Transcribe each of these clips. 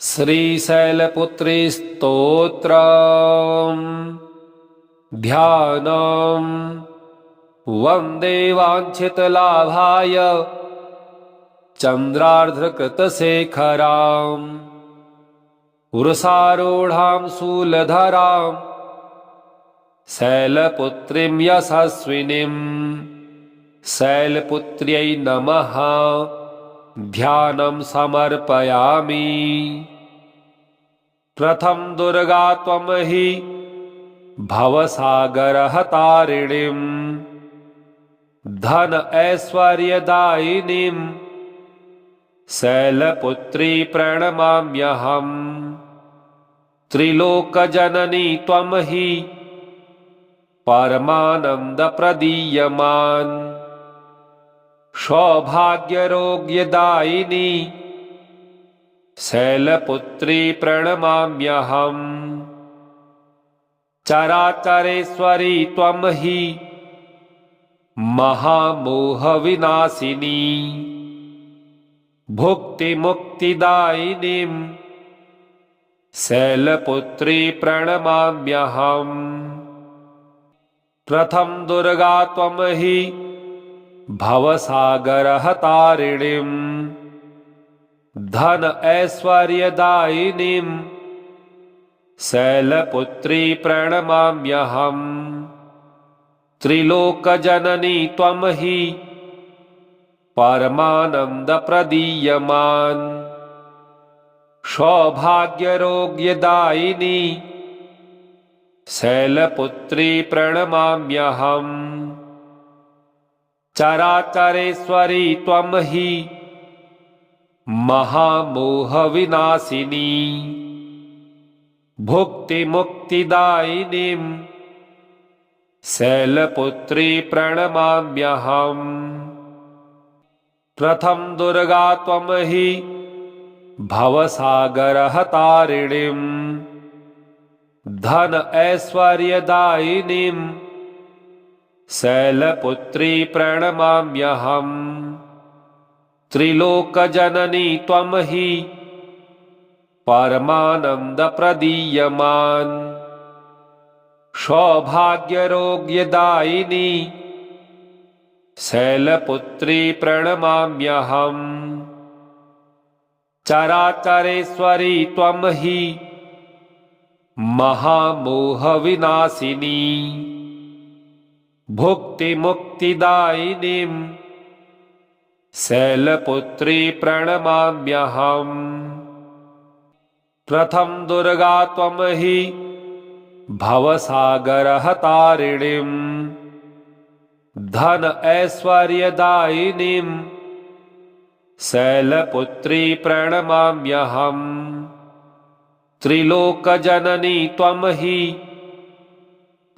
श्रीशैलपुत्री स्तोत्रम् ध्यानम् वन्दे वाञ्छितलाभाय चन्द्रार्धकृतशेखराम् वृषारूढां शूलधरां शैलपुत्रीं यशस्विनीं शैलपुत्र्यै नमः ध्यानं समर्पयामि। प्रथम दुर्गा त्वं हि भवसागरहतारिणीं धन ऐश्वर्यदायिनीं शैलपुत्री प्रणमाम्यहम्। त्रिलोकजननी त्वं हि परमानन्दप्रदीयमान् सौभाग्यरोग्यदायिनी शैलपुत्री प्रणमाम्यहम्। चराचरेश्वरी त्वं हि महामोहविनाशिनी भुक्तिमुक्तिदायिनीं शैलपुत्री प्रणमाम्यहम्। प्रथम दुर्गा त्वं हि भवसागरहतारिणीं धन ऐश्वर्यदायिनीं शैलपुत्री प्रणमाम्यहम्। त्रिलोकजननी त्वं हि परमानन्दप्रदीयमान् सौभाग्यरोग्यदायिनी शैलपुत्री प्रणमाम्यहम्। चराचरेश्वरी त्वं हि महामोहविनाशिनी भुक्तिमुक्तिदायिनीं शैलपुत्री प्रणमाम्यहम्। प्रथम दुर्गा त्वं हि भवसागरहतारिणीं धन ऐश्वर्यदायिनीं शैलपुत्री प्रणमाम्यहम्। त्रिलोकजननी त्वं हि परमानन्दप्रदीयमान् सौभाग्यरोग्यदायिनी शैलपुत्री प्रणमाम्यहम्। चराचरेश्वरी त्वं हि महामोहविनाशिनी भुक्तिमुक्तिदायिनीं शैलपुत्री प्रणमाम्यहम्। प्रथम दुर्गा त्वं हि भवसागरहतारिणीं धन ऐश्वर्यदायिनीं शैलपुत्री प्रणमाम्यहम्। त्रिलोकजननी त्वं हि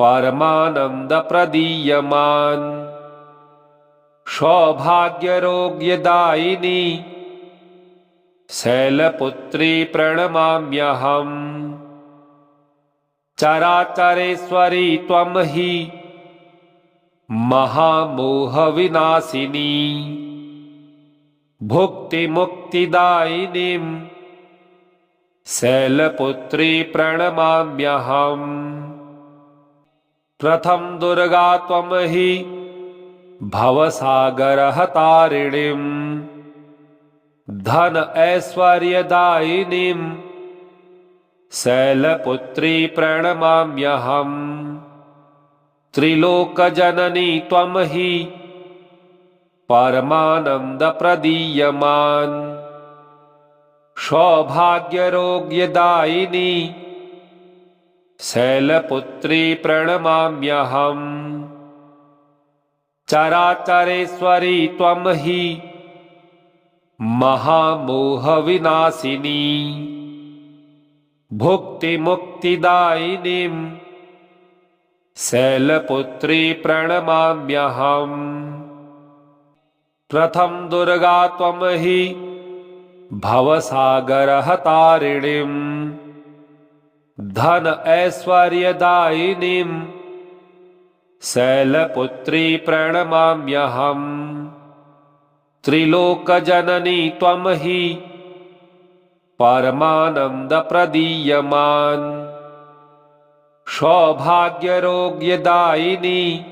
परमानन्दप्रदीयमान् सौभाग्यरोग्यदायिनी शैलपुत्री प्रणमाम्यहम्। चराचरेश्वरी त्वं हि महामोहविनाशिनी भुक्तिमुक्तिदायिनीं शैलपुत्री प्रणमाम्यहम्। प्रथम दुर्गा त्वं हि भवसागरहतारिणीं धन ऐश्वर्यदायिनीं शैलपुत्री प्रणमाम्यहम्। त्रिलोकजननी त्वं हि परमानन्दप्रदीयमान् सौभाग्यरोग्यदायिनी शैलपुत्री प्रणमाम्यहम्। चराचरेश्वरी त्वं हि महामोहविनाशिनी भुक्तिमुक्तिदायिनीं शैलपुत्री प्रणमाम्यहम्। प्रथम दुर्गा त्वं हि भवसागरहतारिणीं धन ऐश्वर्यदायिनीं शैलपुत्री प्रणमाम्यहम्। त्रिलोकजननी त्वं हि परमानंद प्रदीयमान। सौभाग्यरोग्यदायिनी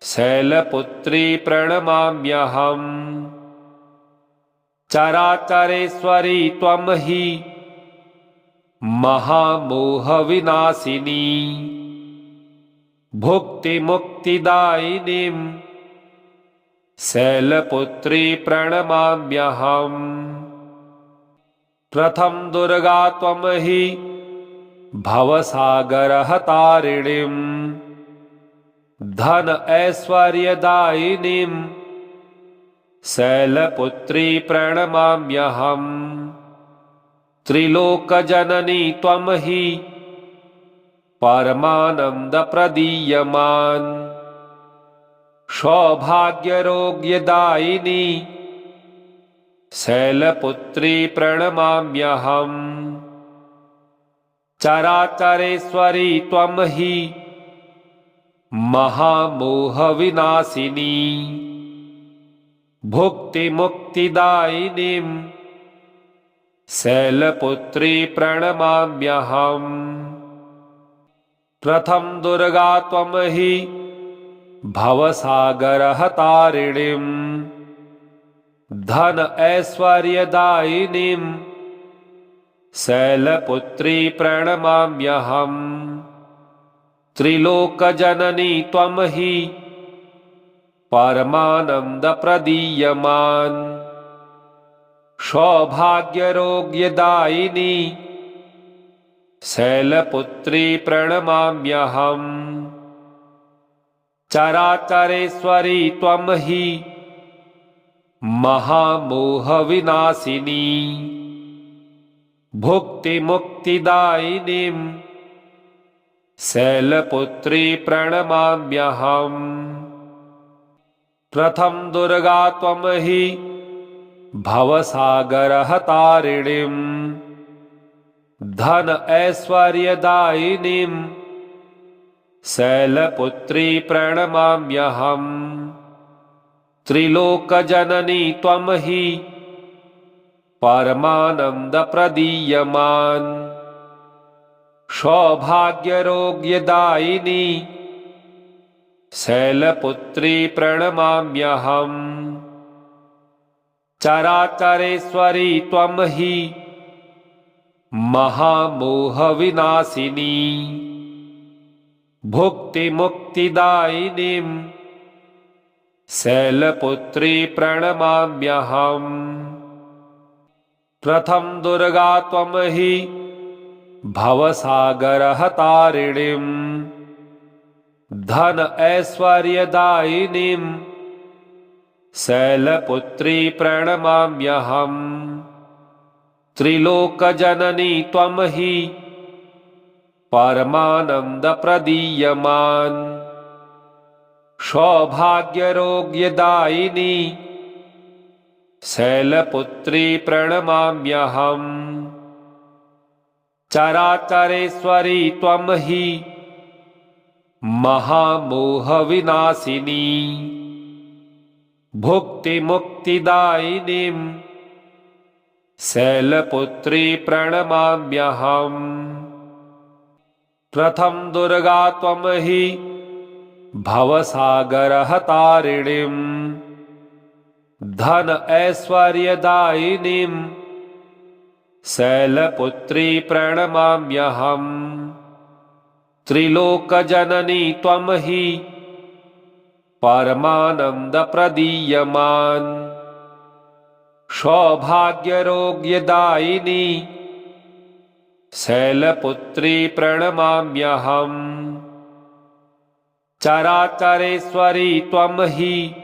शैलपुत्री प्रणमाम्यहम्। चराचरेश्वरी त्वं हि महामोहविनाशिनी। भुक्तिमुक्तिदायिनीं शैलपुत्री प्रणमाम्यहम्। प्रथम दुर्गा त्वं हि भवसागरहतारिणीं। धन ऐश्वर्यदायिनीं शैलपुत्री प्रणमाम्यहम्। त्रिलोकजननी त्वं हि परमानंद प्रदीयमान। सौभाग्यरोग्यदायिनी शैलपुत्री प्रणमाम्यहम्। चराचरेश्वरी त्वं हि महामोहविनाशिनी। भुक्तिमुक्तिदायिनीं शैलपुत्री प्रणमाम्यहम्। प्रथम दुर्गा त्वं हि भवसागरहतारिणीं। धन ऐश्वर्यदायिनीं शैलपुत्री प्रणमाम्यहम्। त्रिलोकजननी त्वं हि परमानंद प्रदीयमान। सौभाग्यरोग्यदायिनी शैलपुत्री प्रणमाम्यहम्। चराचरेश्वरी त्वं हि महामोहविनाशिनी। भुक्तिमुक्तिदायिनीं शैलपुत्री प्रणमाम्यहम्। प्रथम दुर्गा त्वं हि भवसागरहतारिणीं। धन ऐश्वर्यदायिनीं शैलपुत्री प्रणमाम्यहम्। त्रिलोकजननी त्वं हि परमानंद प्रदीयमान। सौभाग्यरोग्यदायिनी शैलपुत्री प्रणमाम्यहम्। चराचरेश्वरी त्वं हि महामोहविनाशिनी। भुक्तिमुक्तिदायिनीं शैलपुत्री प्रणमाम्यहम्। प्रथम दुर्गा त्वं हि भवसागरहतारिणीं। धन ऐश्वर्यदायिनीं शैलपुत्री प्रणमाम्यहम्। त्रिलोकजननी त्वं हि परमानंद प्रदीयमान। सौभाग्यरोग्यदायिनी शैलपुत्री प्रणमाम्यहम्। चराचरेश्वरी त्वं हि महामोहविनाशिनी। भुक्तिमुक्तिदायिनीं शैलपुत्री प्रणमाम्यहम्। प्रथम दुर्गा त्वं हि भवसागरहतारिणीं। धन ऐश्वर्यदायिनीं शैलपुत्री प्रणमाम्यहम्। त्रिलोकजननी त्वं हि परमानंद प्रदीयमान। सौभाग्यरोग्यदायिनी शैलपुत्री प्रणमाम्यहम्। चराचरेश्वरी त्वं हि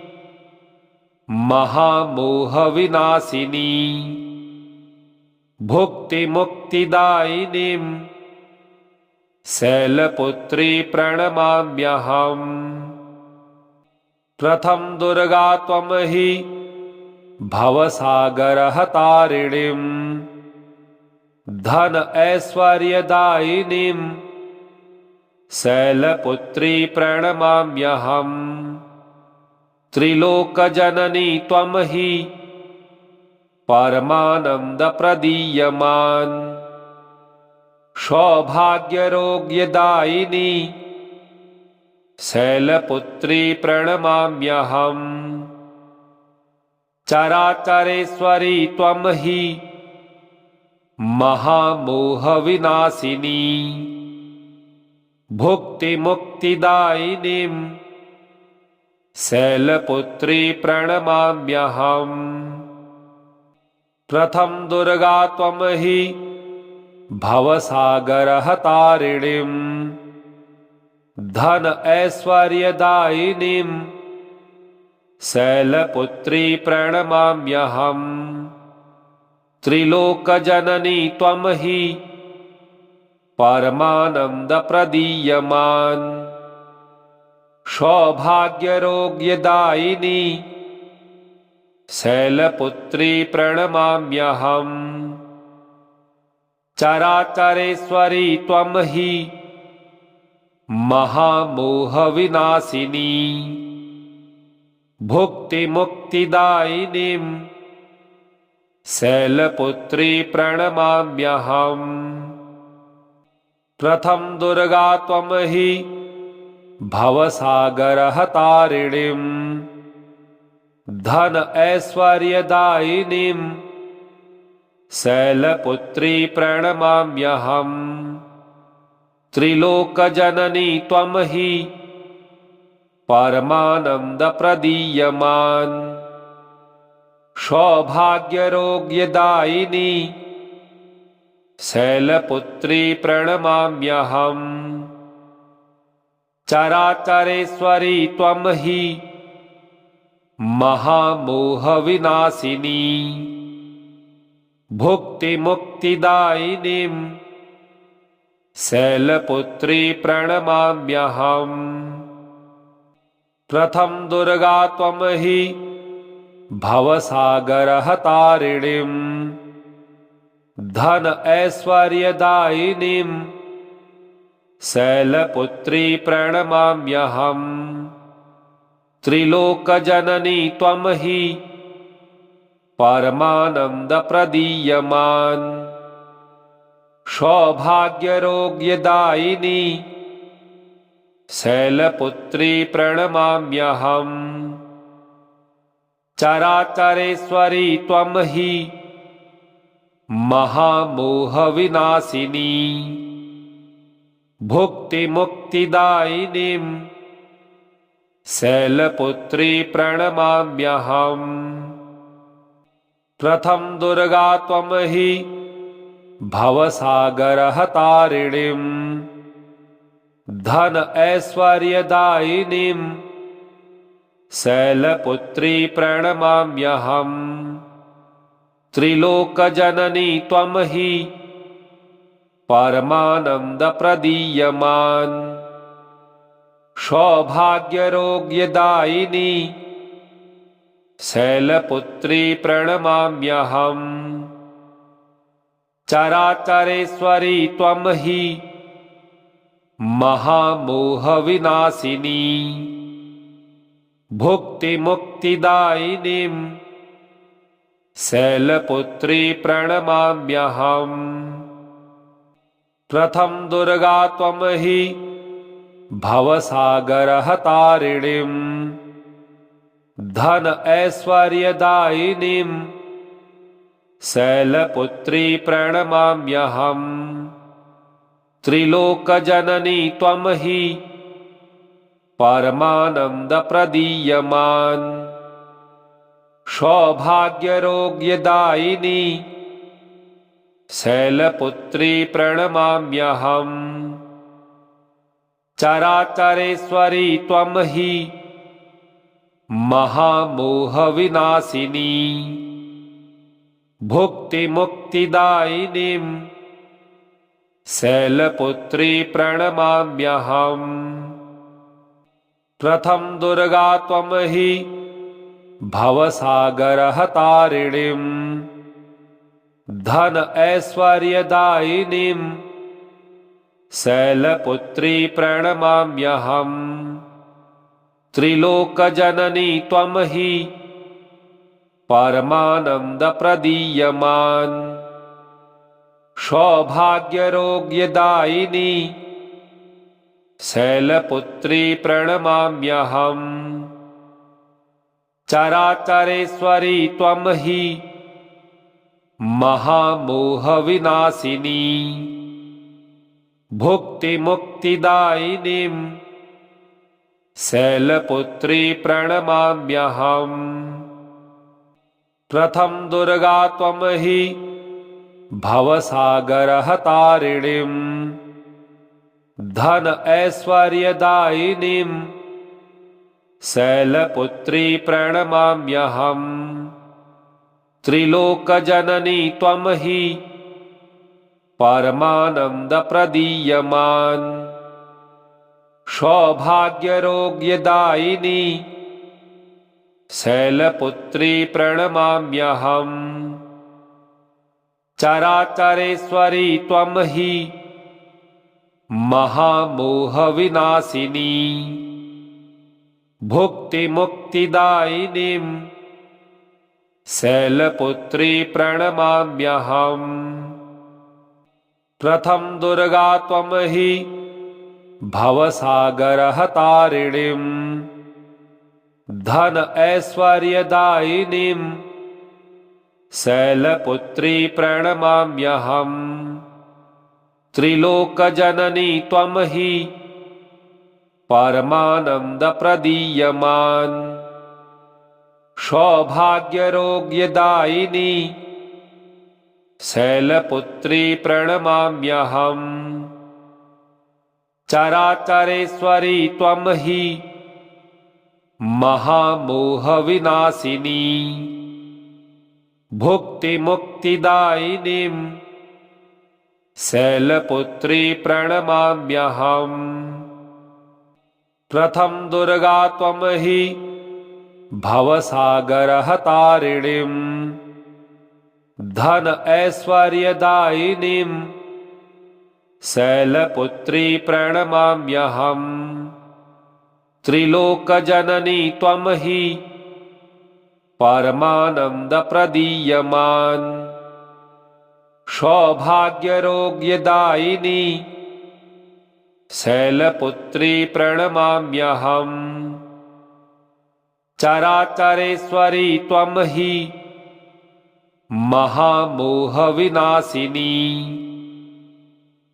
महामोहविनाशिनी। भुक्तिमुक्तिदायिनीं शैलपुत्री प्रणमाम्यहम्। प्रथम दुर्गा त्वं हि भवसागरहतारिणीं। धन ऐश्वर्यदायिनीं शैलपुत्री प्रणमाम्यहम्। त्रिलोकजननी त्वं हि परमानंद प्रदीयमान। सौभाग्यरोग्यदायिनी शैलपुत्री प्रणमाम्यहम्। चराचरेश्वरी त्वं हि महामोहविनाशिनी। भुक्तिमुक्तिदायिनीं शैलपुत्री प्रणमाम्यहम्। प्रथम दुर्गा त्वं हि भवसागरहतारिणीं। धन ऐश्वर्यदायिनीं शैलपुत्री प्रणमाम्यहम्। त्रिलोकजननी त्वं हि परमानंद प्रदीयमान। सौभाग्यरोग्यदायिनी शैलपुत्री प्रणमाम्यहम्। चराचरेश्वरी त्वं हि महामोहविनाशिनी। भुक्तिमुक्तिदायिनीं शैलपुत्री प्रणमाम्यहम्। प्रथम दुर्गा त्वं हि भवसागरहतारिणीं। धन ऐश्वर्यदायिनीं शैलपुत्री प्रणमाम्यहम्। त्रिलोकजननी त्वं हि परमानंद प्रदीयमान। सौभाग्यरोग्यदायिनी शैलपुत्री प्रणमाम्यहम्। चराचरेश्वरी त्वं हि महामोहविनाशिनी। भुक्तिमुक्तिदायिनीं शैलपुत्री प्रणमाम्यहम्। प्रथम दुर्गा त्वं हि भवसागरहतारिणीं। धन ऐश्वर्यदायिनीं शैलपुत्री प्रणमाम्यहम्। त्रिलोकजननी त्वं हि परमानंद प्रदीयमान। सौभाग्यरोग्यदायिनी शैलपुत्री प्रणमाम्यहम्। चराचरेश्वरी त्वं हि महामोहविनाशिनी। भुक्तिमुक्तिदायिनीं शैलपुत्री प्रणमाम्यहम्। प्रथम दुर्गा त्वं हि भवसागरहतारिणीं। धन ऐश्वर्यदायिनीं शैलपुत्री परमानंद प्रदीयमान सौभाग्यरोग्यदायिनी शैलपुत्री प्रणमाम्यहम्। चराचरेश्वरी त्वं हि महामोहविनाशिनी भुक्तिमुक्तिदायिनीं शैलपुत्री प्रणमाम्यहम्। प्रथम दुर्गा त्वं हि भवसागरहतारिणीं धन ऐश्वर्यदायिनीं शैलपुत्री प्रणमाम्यहम्। त्रिलोकजननी त्वं हि परमानंद प्रदीयमान सौभाग्यरोग्यदायिनी शैलपुत्री प्रणमाम्यहम्। चराचरेश्वरी त्वं हि महामोहविनाशिनी भुक्तिमुक्तिदायिनीं शैलपुत्री प्रणमाम्यहम्। प्रथम दुर्गा त्वं हि भवसागरहतारिणीं धन ऐश्वर्यदायिनीं शैलपुत्री प्रणमाम्यहम्। त्रिलोकजननी त्वं हि परमानंद प्रदीयमान सौभाग्यरोग्यदायिनी शैलपुत्री प्रणमाम्यहम्। चराचरेश्वरी त्वं हि महामोहविनाशिनी भुक्तिमुक्तिदायिनीं शैलपुत्री प्रणमाम्यहम्। प्रथम दुर्गा त्वं हि भवसागरहतारिणीं धन ऐश्वर्यदायिनीं शैलपुत्री प्रणमाम्यहम्। त्रिलोकजननी त्वं हि परमानंद प्रदीयमान सौभाग्यरोग्यदायिनी शैलपुत्री प्रणमाम्यहम्। चराचरेश्वरी त्वं हि महामोहविनाशिनी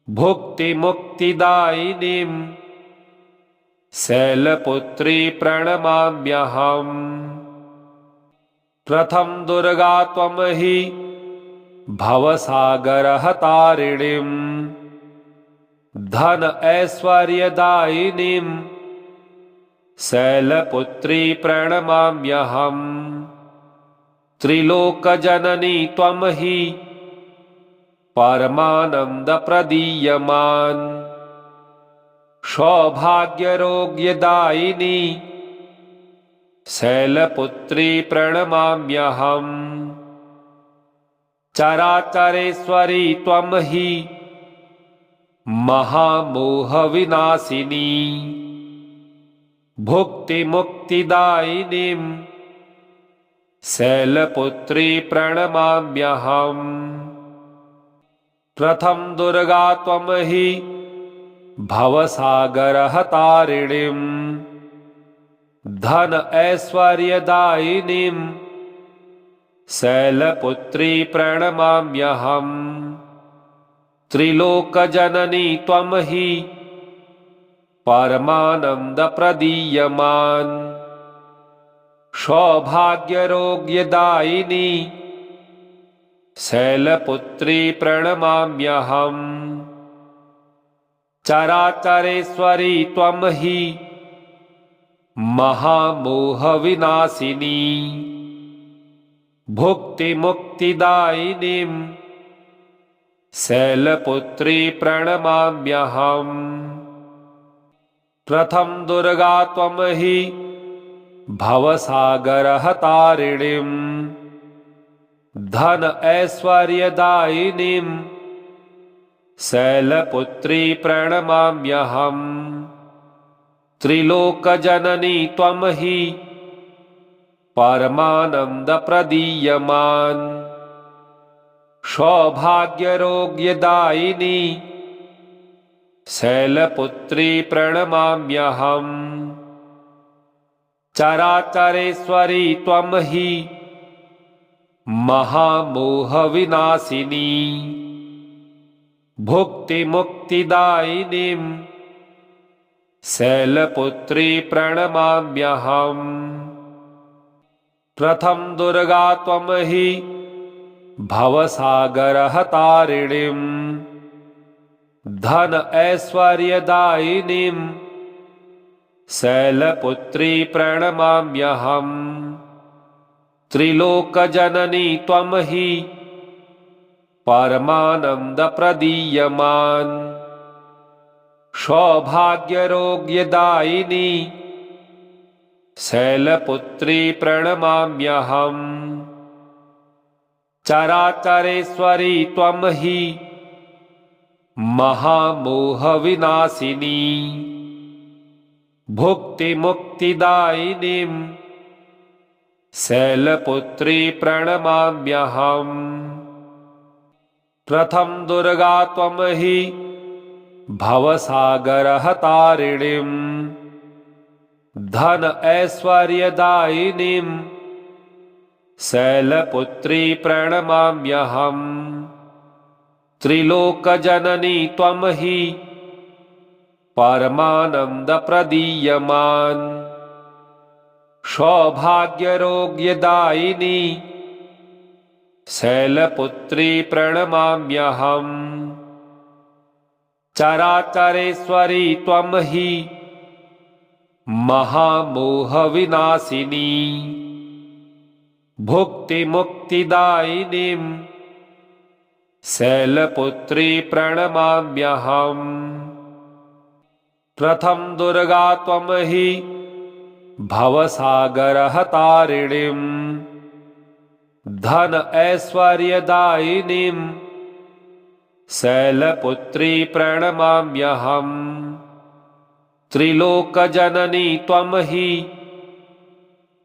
भुक्तिमुक्तिदायिनीं शैलपुत्री प्रणमाम्यहम्। प्रथम दुर्गा त्वं हि भवसागरहतारिणीं धन ऐश्वर्यदायिनीं शैलपुत्री प्रणमाम्यहम्। त्रिलोकजननी त्वं हि परमानंद प्रदीयमान सौभाग्यरोग्यदायिनी शैलपुत्री प्रणमाम्यहम्। चराचरेश्वरी त्वं हि महामोहविनाशिनी भुक्तिमुक्तिदायिनीं शैलपुत्री प्रणमाम्यहम्। प्रथम दुर्गा त्वं हि भवसागरहतारिणीं धन ऐश्वर्यदायिनीं शैलपुत्री प्रणमाम्यहम्। त्रिलोकजननी त्वं हि परमानंद प्रदीयमान सौभाग्यरोग्यदायिनी शैलपुत्री प्रणमाम्यहम्। चराचरेश्वरी त्वं हि महामोहविनाशिनी भुक्तिमुक्तिदायिनीं शैलपुत्री प्रणमाम्यहम्। प्रथम दुर्गा त्वं हि भवसागरहतारिणीं धन ऐश्वर्यदायिनीं शैलपुत्री प्रणमाम्यहम्। त्रिलोकजननी त्वं हि परमानंद प्रदीयमान। सौभाग्यरोग्यदायिनी शैलपुत्री प्रणमाम्यहम्। चराचरेश्वरी त्वं हि महामोहविनाशिनी। भुक्तिमुक्तिदायिनीं शैलपुत्री प्रणमाम्यहम्। प्रथम दुर्गा त्वं हि भवसागरहतारिणीं। धन ऐश्वर्यदायिनीं शैलपुत्री प्रणमाम्यहम्। त्रिलोकजननी त्वं हि परमानंद प्रदीयमान। सौभाग्यरोग्यदायिनी शैलपुत्री प्रणमाम्यहम्। चराचरेश्वरी त्वं हि महामोहविनाशिनी। भुक्तिमुक्तिदायिनीं शैलपुत्री प्रणमाम्यहम्। प्रथम दुर्गा त्वं हि भवसागरहतारिणीं। धन ऐश्वर्यदायिनीं शैलपुत्री प्रणमाम्यहम्। त्रिलोकजननी त्वं हि परमानंद प्रदीयमान। सौभाग्यरोग्यदायिनी शैलपुत्री प्रणमाम्यहम्। चराचरेश्वरी त्वं हि महामोहविनाशिनी। भुक्तिमुक्तिदायिनीं शैलपुत्री प्रणमाम्यहम्। प्रथम दुर्गा त्वं हि भवसागरहतारिणीं। धन ऐश्वर्यदायिनीं शैलपुत्री प्रणमाम्यहम्। त्रिलोकजननी त्वं हि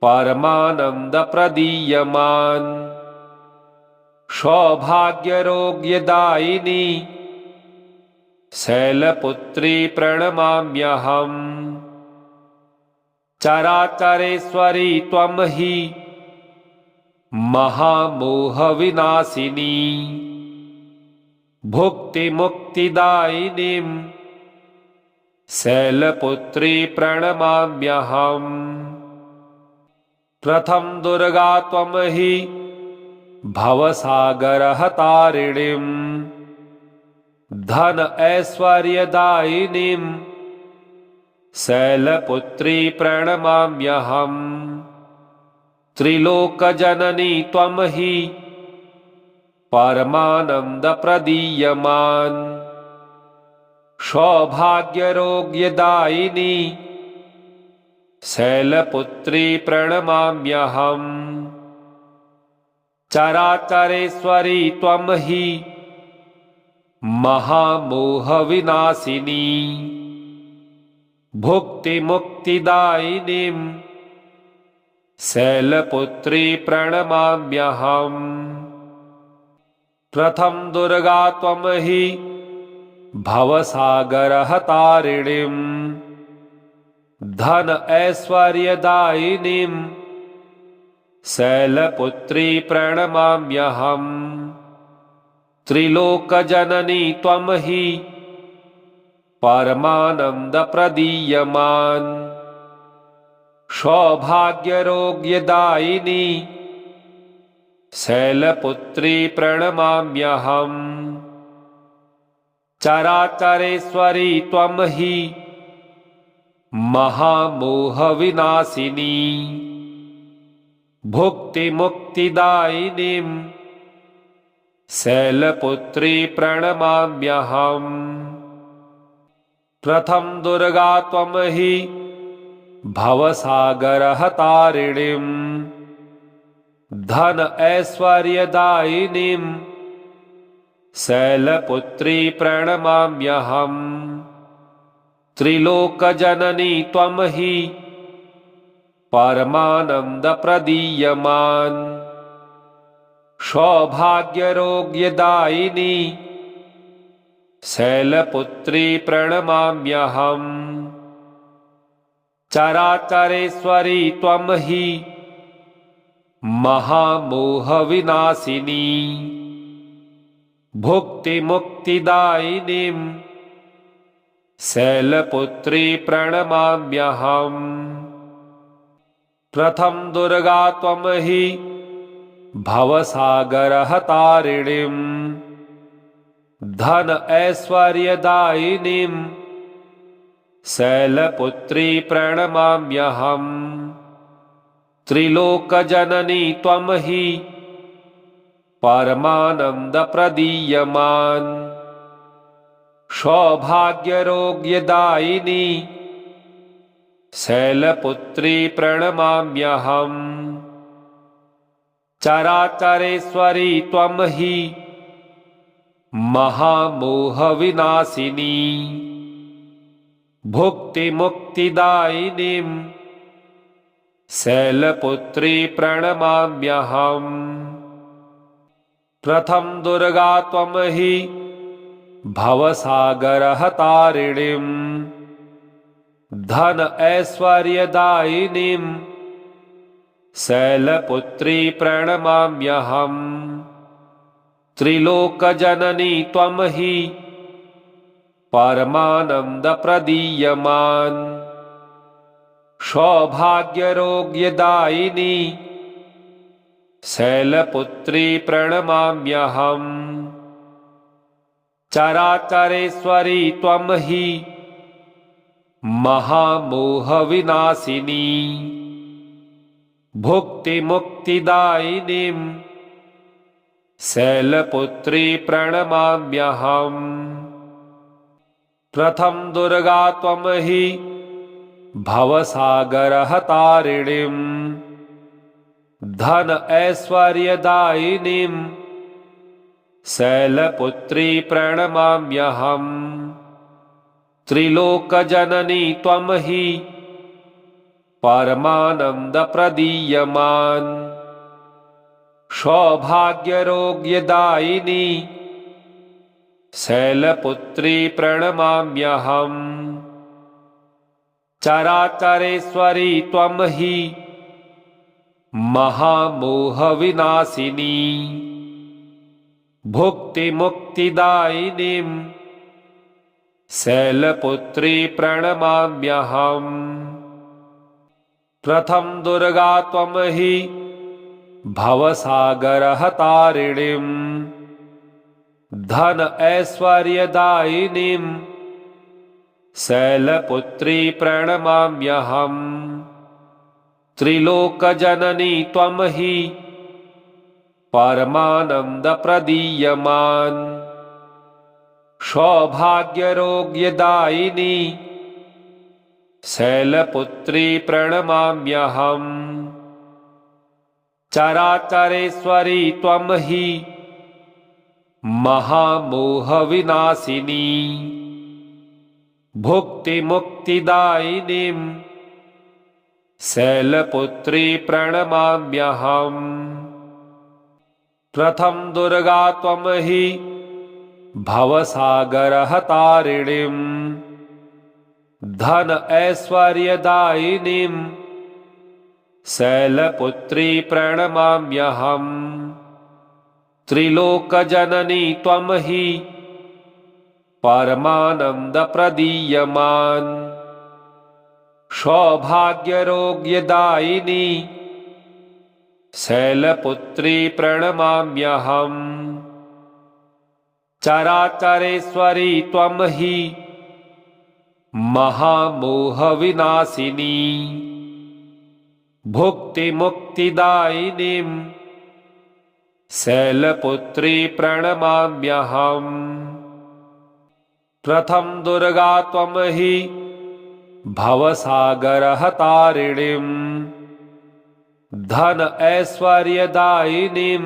परमानंद प्रदीयमान। सौभाग्यरोग्यदायिनी शैलपुत्री प्रणमाम्यहम्। चराचरेश्वरी त्वं हि महामोहविनाशिनी। भुक्तिमुक्तिदायिनीं शैलपुत्री प्रणमाम्यहम्। प्रथम दुर्गा त्वं हि भवसागरहतारिणीं। धन ऐश्वर्यदायिनीं शैलपुत्री प्रणमाम्यहम्। त्रिलोकजननी त्वं हि परमानंद प्रदीयमान। सौभाग्यरोग्यदायिनी शैलपुत्री प्रणमाम्यहम्। चराचरेश्वरी त्वं हि महामोहविनाशिनी। भुक्तिमुक्तिदायिनीं शैलपुत्री प्रणमाम्यहम्। प्रथम दुर्गा त्वं हि भवसागरहतारिणीं। धन ऐश्वर्यदायिनीं शैलपुत्री प्रणमाम्यहम्। त्रिलोकजननी त्वं हि परमानंद प्रदीयमान। सौभाग्यरोग्यदायिनी शैलपुत्री प्रणमाम्यहम्। चराचरेश्वरी त्वं हि महामोहविनाशिनी। भुक्तिमुक्तिदायिनीं शैलपुत्री प्रणमाम्यहम्। प्रथम दुर्गा त्वं हि भवसागरहतारिणीं। धन ऐश्वर्यदायिनीं शैलपुत्री प्रणमाम्यहम्। त्रिलोकजननी त्वं हि परमानंद प्रदीयमान। सौभाग्यरोग्यदायिनी शैलपुत्री प्रणमाम्यहम्। चराचरेश्वरी त्वं हि महामोहविनाशिनी। भुक्तिमुक्तिदायिनीं शैलपुत्री प्रणमाम्यहम्। प्रथम दुर्गा त्वं हि भवसागरहतारिणीं। धन ऐश्वर्यदायिनीं शैलपुत्री प्रणमाम्यहम्। त्रिलोकजननी त्वं हि परमानंद प्रदीयमान। सौभाग्यरोग्यदायिनी शैलपुत्री प्रणमाम्यहम्। चराचरेश्वरी त्वं हि महामोहविनाशिनी। भुक्तिमुक्तिदायिनीं शैलपुत्री प्रणमाम्यहम्। प्रथम दुर्गा त्वं हि भवसागरहतारिणीं। धन ऐश्वर्यदायिनीं शैलपुत्री प्रणमाम्यहम्। त्रिलोकजननी त्वं हि परमानंद प्रदीयमान। सौभाग्यरोग्यदायिनी शैलपुत्री प्रणमाम्यहम्। चराचरेश्वरी त्वं हि महामोहविनाशिनी। भुक्तिमुक्तिदायिनीं शैलपुत्री प्रणमाम्यहम्। प्रथम दुर्गा त्वं हि भवसागरहतारिणीं। धन ऐश्वर्यदायिनीं शैलपुत्री प्रणमाम्यहम्। त्रिलोकजननी त्वं हि परमानंद प्रदीयमान। सौभाग्यरोग्यदायिनी शैलपुत्री प्रणमाम्यहम्। चराचरेश्वरी त्वं हि महामोहविनाशिनी। भुक्तिमुक्तिदायिनीं शैलपुत्री प्रणमाम्यहम्। प्रथम दुर्गा त्वं हि भवसागरहतारिणीं। धन ऐश्वर्यदायिनीं शैलपुत्री प्रणमाम्यहम्। त्रिलोकजननी त्वं हि परमानंद प्रदीयमान। सौभाग्यरोग्यदायिनी शैलपुत्री प्रणमाम्यहम्। चराचरेश्वरी त्वं हि महामोहविनाशिनी। भुक्तिमुक्तिदायिनीं शैलपुत्री प्रणमाम्यहम्। प्रथम दुर्गा त्वं हि भवसागरहतारिणीं। धन ऐश्वर्यदायिनीं शैलपुत्री प्रणमाम्यहम्। त्रिलोकजननी त्वं हि परमानंद प्रदीयमान। सौभाग्यरोग्यदायिनी शैलपुत्री प्रणमाम्यहम्। चराचरेश्वरी त्वं हि महामोहविनाशिनी। भुक्तिमुक्तिदायिनीं शैलपुत्री प्रणमाम्यहम्। प्रथम दुर्गा त्वं हि भवसागरहतारिणीं। धन ऐश्वर्यदायिनीं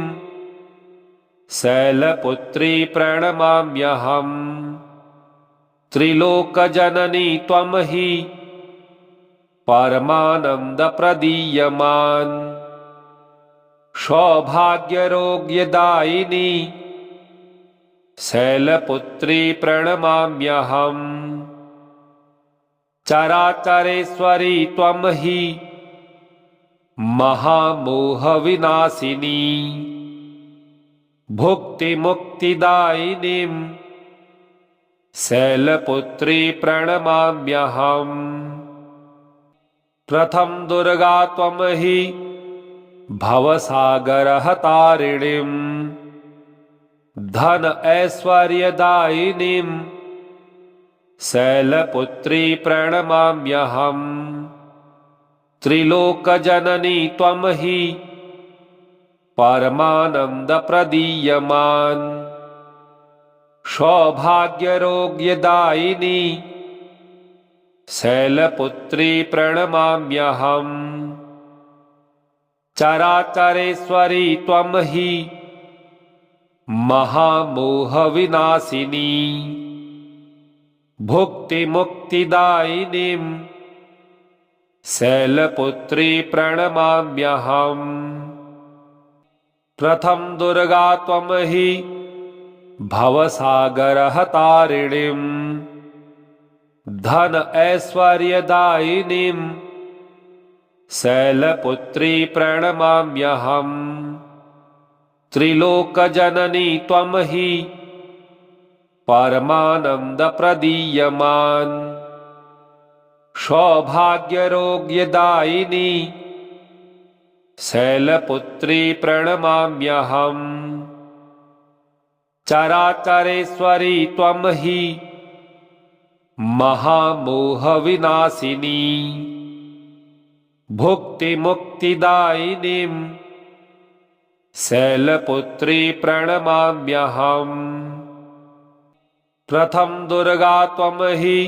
शैलपुत्री प्रणमाम्यहम्। त्रिलोकजननी त्वं हि परमानंद प्रदीयमान। सौभाग्यरोग्यदायिनी शैलपुत्री प्रणमाम्यहम्। चराचरेश्वरी त्वं हि महामोहविनाशिनी। भुक्तिमुक्तिदायिनीं शैलपुत्री प्रणमाम्यहम्। प्रथम दुर्गा त्वं हि भवसागरहतारिणीं। धन ऐश्वर्यदायिनीं शैलपुत्री प्रणमाम्यहम्। त्रिलोकजननी त्वं हि परमानंद प्रदीयमान। सौभाग्यरोग्यदायिनी शैलपुत्री प्रणमाम्यहम्। चराचरेश्वरी त्वं हि महामोहविनाशिनी। भुक्तिमुक्तिदायिनीं शैलपुत्री प्रणमाम्यहम्। प्रथम दुर्गा त्वं हि भवसागरहतारिणीं। धन ऐश्वर्यदायिनीं शैलपुत्री प्रणमाम्यहम्। त्रिलोकजननी त्वं हि परमानंद प्रदीयमान। सौभाग्यरोग्यदायिनी शैलपुत्री प्रणमाम्यहम्। चराचरेश्वरी त्वं हि महामोहविनाशिनी। भुक्तिमुक्तिदायिनीं शैलपुत्री प्रणमाम्यहम्। प्रथम दुर्गा त्वं हि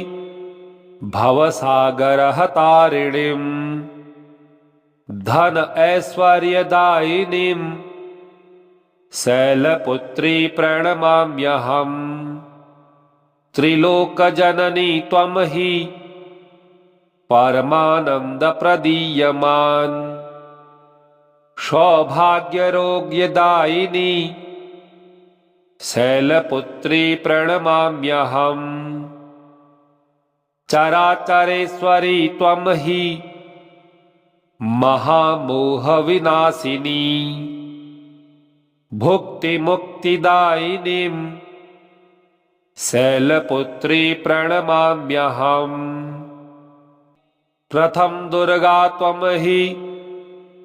भवसागरहतारिणीं। धन ऐश्वर्यदायिनीं शैलपुत्री प्रणमाम्यहम्। त्रिलोकजननी त्वं हि परमानंद प्रदीयमान। सौभाग्यरोग्यदायिनी शैलपुत्री प्रणमाम्यहम्। चराचरेश्वरी त्वं हि महामोहविनाशिनी। भुक्तिमुक्तिदायिनीं शैलपुत्री प्रणमाम्यहम्। प्रथम दुर्गा त्वं हि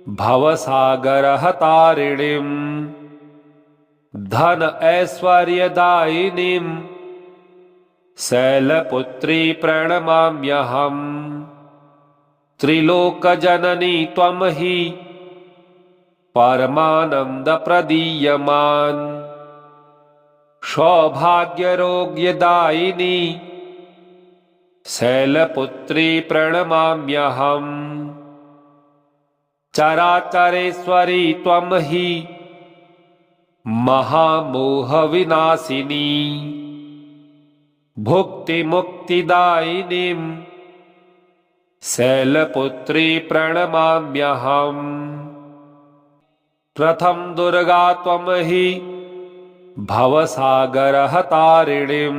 भवसागरहतारिणीं। धन ऐश्वर्यदायिनीं शैलपुत्री प्रणमाम्यहम्। त्रिलोकजननी त्वं हि परमानंद प्रदीयमान। सौभाग्यरोग्यदायिनी शैलपुत्री प्रणमाम्यहम्। चराचरेश्वरी त्वं हि महामोहविनाशिनी। भुक्तिमुक्तिदायिनीं शैलपुत्री प्रणमाम्यहम्। प्रथम दुर्गा त्वं हि भवसागरहतारिणीं।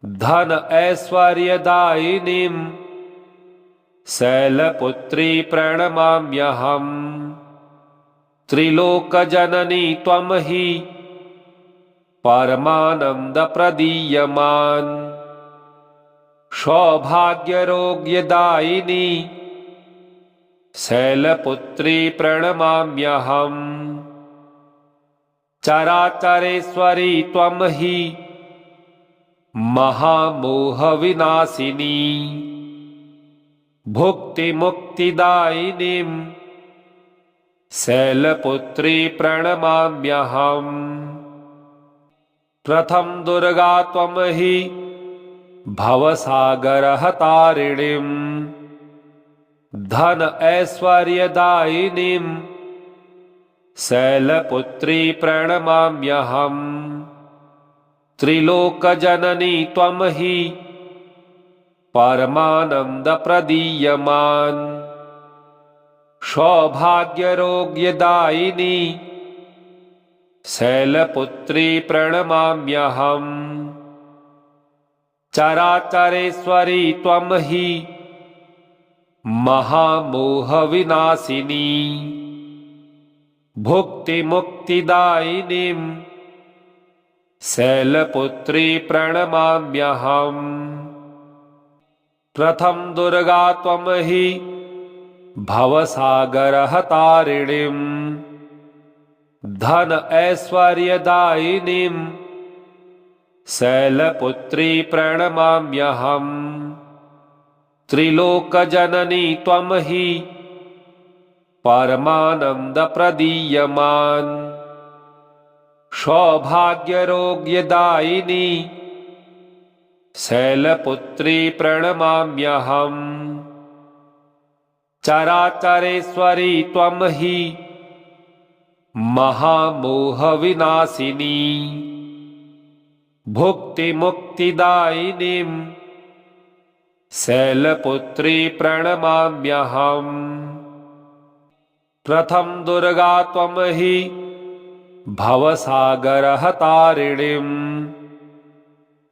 धन ऐश्वर्यदायिनीं शैलपुत्री प्रणमाम्यहम्। त्रिलोकजननी त्वं हि परमानंद प्रदीयमान। सौभाग्यरोग्यदायिनी शैलपुत्री प्रणमाम्यहम्। चराचरेश्वरी त्वं हि महामोहविनाशिनी। भुक्तिमुक्तिदायिनीं शैलपुत्री प्रणमाम्यहम्। प्रथम दुर्गा त्वं हि भवसागरहतारिणीं। धन ऐश्वर्यदायिनीं शैलपुत्री प्रणमाम्यहम्। त्रिलोकजननी त्वं हि परमानंद प्रदीयमान। सौभाग्यरोग्यदायिनी शैलपुत्री प्रणमाम्यहम्। चराचरेश्वरी त्वं हि महामोहविनाशिनी। भुक्तिमुक्तिदायिनीं शैलपुत्री प्रणमाम्यहम्। प्रथम दुर्गा त्वं हि भवसागरहतारिणीं। धन ऐश्वर्यदायिनीं शैलपुत्री प्रणमाम्यहम्। त्रिलोकजननी त्वं हि परमानंद प्रदीयमान। सौभाग्यरोग्यदायिनी शैलपुत्री प्रणमाम्यहम्। चराचरेश्वरी त्वं हि महामोहविनाशिनी। भुक्तिमुक्तिदायिनीं शैलपुत्री प्रणमाम्यहम्। प्रथम दुर्गा त्वं हि भवसागरहतारिणीं।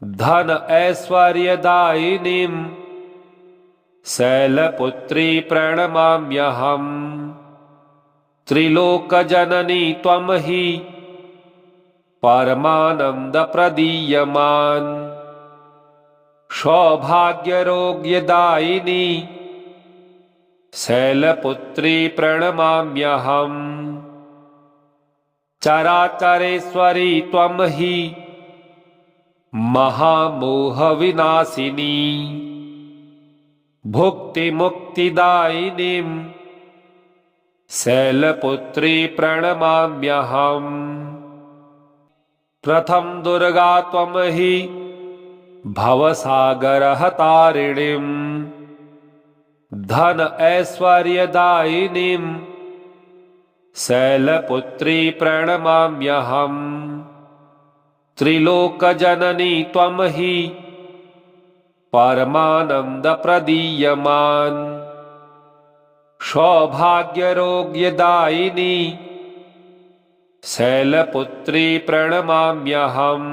धन ऐश्वर्यदायिनीं शैलपुत्री प्रणमाम्यहम्। त्रिलोकजननी त्वं हि परमानंद प्रदीयमान। सौभाग्यरोग्यदायिनी शैलपुत्री प्रणमाम्यहम्। चराचरेश्वरी त्वं हि महामोहविनाशिनी। भुक्तिमुक्तिदायिनीं शैलपुत्री प्रणमाम्यहम्। प्रथम दुर्गा त्वं हि भवसागरहतारिणीं। धन ऐश्वर्यदायिनीं शैलपुत्री प्रणमाम्यहम्। त्रिलोकजननी त्वं हि परमानंद प्रदीयमान। सौभाग्यरोग्यदायिनी शैलपुत्री प्रणमाम्यहम्।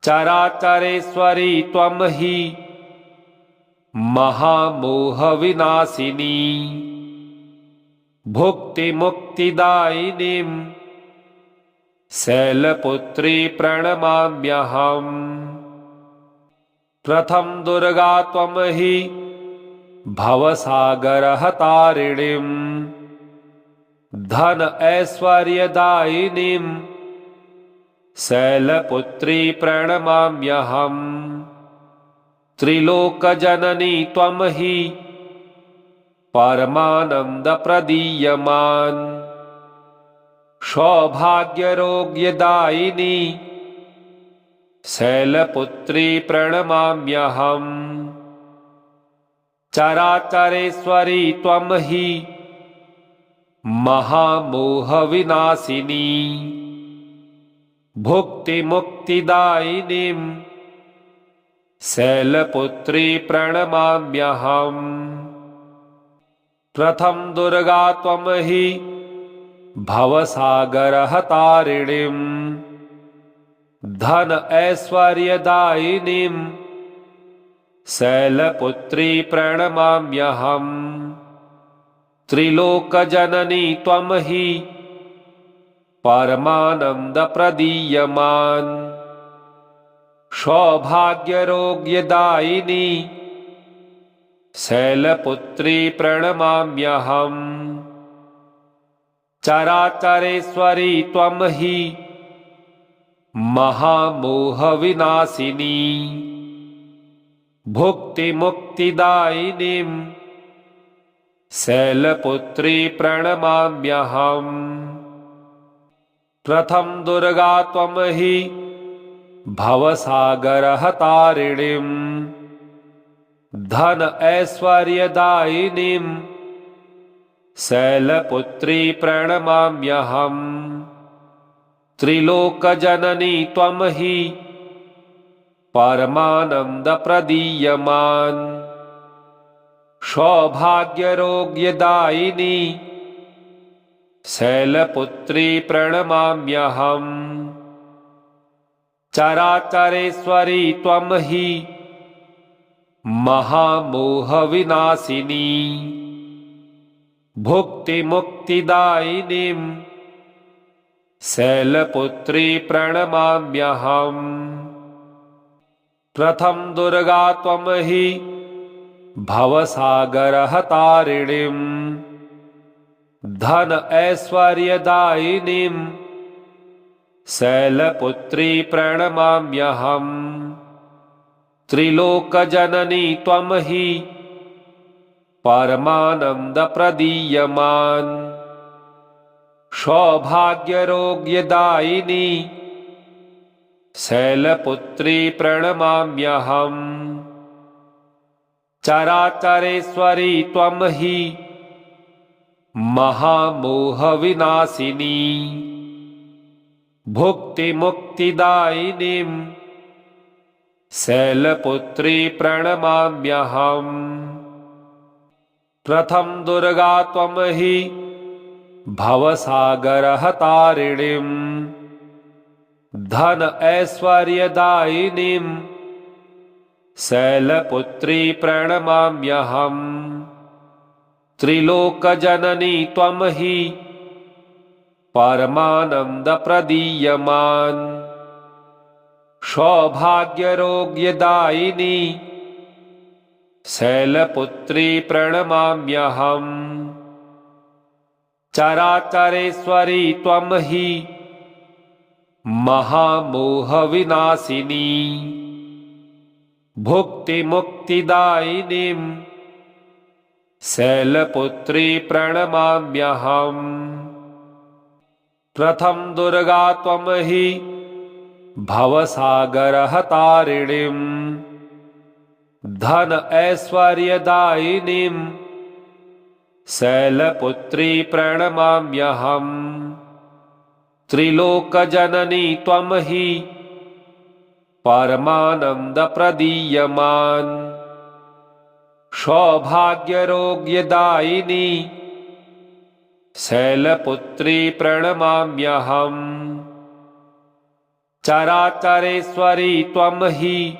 चराचरेश्वरी त्वं हि महामोहविनाशिनी। भुक्तिमुक्तिदायिनीं शैलपुत्री प्रणमाम्यहम्। प्रथम दुर्गा त्वं हि भवसागरहतारिणीं। धन ऐश्वर्यदायिनीं शैलपुत्री प्रणमाम्यहम्। त्रिलोकजननी त्वं हि परमानंद प्रदीयमान। सौभाग्यरोग्यदायिनी शैलपुत्री प्रणमाम्यहम्। चराचरेश्वरी त्वं हि महामोहविनाशिनी। भुक्तिमुक्तिदायिनीं शैलपुत्री प्रणमाम्यहम्। प्रथम दुर्गा त्वं हि भवसागरहतारिणीं। धन ऐश्वर्यदायिनीं शैलपुत्री प्रणमाम्यहम्। त्रिलोकजननी त्वं हि परमानंद प्रदीयमान। सौभाग्यरोग्यदायिनी शैलपुत्री प्रणमाम्यहम्। चराचरेश्वरी त्वं हि महामोहविनाशिनी। भुक्तिमुक्तिदायिनीं शैलपुत्री प्रणमाम्यहम्। प्रथम दुर्गा त्वं हि भवसागरहतारिणीं। धन ऐश्वर्यदायिनीं शैलपुत्री प्रणमाम्यहम्। त्रिलोकजननी त्वं हि परमानंद प्रदीयमान। सौभाग्यरोग्यदायिनी शैलपुत्री प्रणमाम्यहम्। चराचरेश्वरी त्वं हि महामोहविनाशिनी। भुक्तिमुक्तिदायिनीं शैलपुत्री प्रणमाम्यहम्। प्रथम दुर्गा त्वं हि भवसागरहतारिणीं। धन ऐश्वर्यदायिनीं शैलपुत्री प्रणमाम्यहम्। त्रिलोकजननी त्वं हि परमानंद प्रदीयमान। सौभाग्यरोग्यदायिनी शैलपुत्री प्रणमाम्यहम्। चराचरेश्वरी त्वं हि महामोहविनाशिनी। भुक्तिमुक्तिदायिनीं शैलपुत्री प्रणमाम्यहम्। प्रथम दुर्गा त्वं हि भवसागरहतारिणीं। धन ऐश्वर्यदायिनीं शैलपुत्री प्रणमाम्यहम्। त्रिलोकजननी त्वं हि परमानंद प्रदीयमान। सौभाग्यरोग्यदायिनी शैलपुत्री प्रणमाम्यहम्। चराचरेश्वरी त्वं हि महामोहविनाशिनी। भुक्तिमुक्तिदायिनीं शैलपुत्री प्रणमाम्यहम्। प्रथम दुर्गा त्वं हि भवसागरहतारिणीं। धन ऐश्वर्यदायिनीं शैलपुत्री प्रणमाम्यहम्। त्रिलोकजननी त्वं हि परमानंद प्रदीयमान। सौभाग्यरोग्यदायिनी शैलपुत्री प्रणमाम्यहम्। चराचरेश्वरी त्वं हि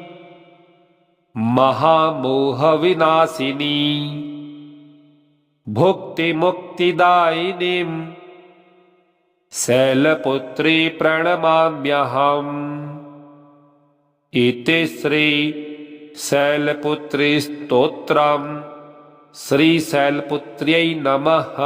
महामोहविनाशिनी। भुक्तिमुक्तिदायिनीं शैलपुत्री प्रणमाम्यहम्। इति श्री शैलपुत्री स्तोत्रम्। श्री शैलपुत्र्यै नमः।